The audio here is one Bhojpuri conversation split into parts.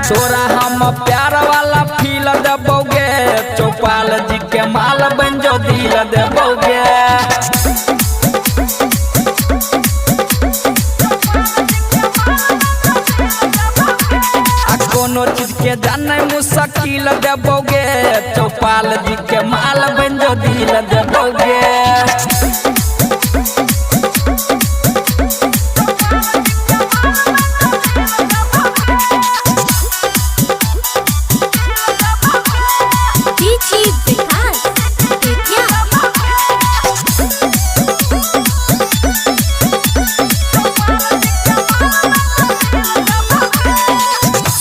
तोरा हम प्यार वाला फील देबोगे, चौपाल जी के माल बन जो दिल देबोगे। कोनो चीज के जाने मुश्किल देबोगे, चौपाल जी के माल बन जो दिल देबोगे।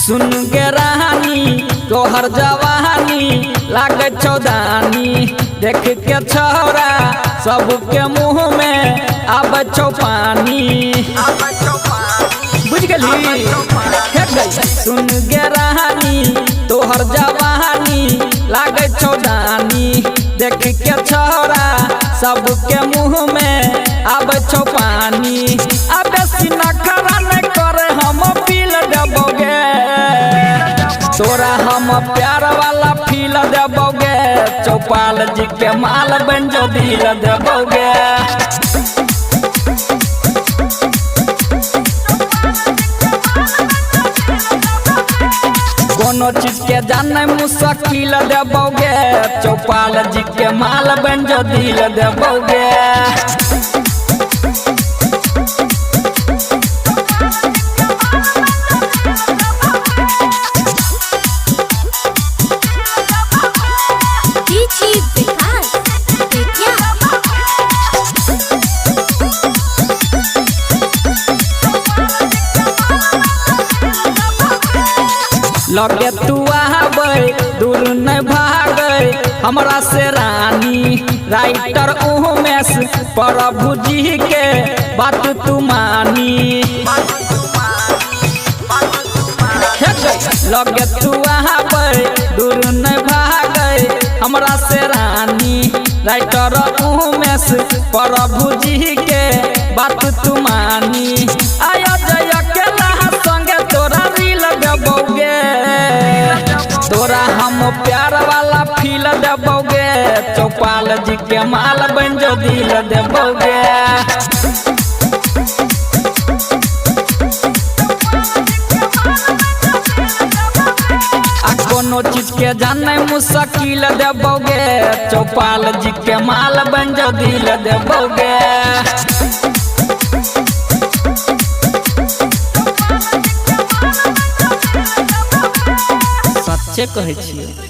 सुन के रानी तोहर जवानी लागे चौदानी, देख के छोरा सबके मुँह में आब पानी। बुझ गली सुन के रानी तोहर जवानी लागे चौदानी, देख के छोरा सबके मुँह में आब पानी। अब सीना खरा न करे हम पील देबोगे, तोरा हम प्यार वाला फील देबोगे, चौपाल जी के माल बन जो दिल देबोगे। कोनो चीज के जाने मुश्किल देबोगे, चौपाल जी के माल बन जो दिल देबोगे। लगे तू आबे दूर न भागे हमरा से रानी, राइटर उमेश प्रभु जी के बात तू मानी। लगे तू आबे दूर न भागे हमरा से रानी, राइटर उमेश प्रभु जी के बात तू मानी। आया जय अकेला संगे तोरा दिल देबोगे, तोरा हम प्यार वाला फील देबोगे, चौपाल जी के माल बन जो दिल देबोगे। कोनो चीज के जाने मुश्किल देबोगे, चौपाल जी के माल बन जो दिल देबोगे। सच्चे कहै छी।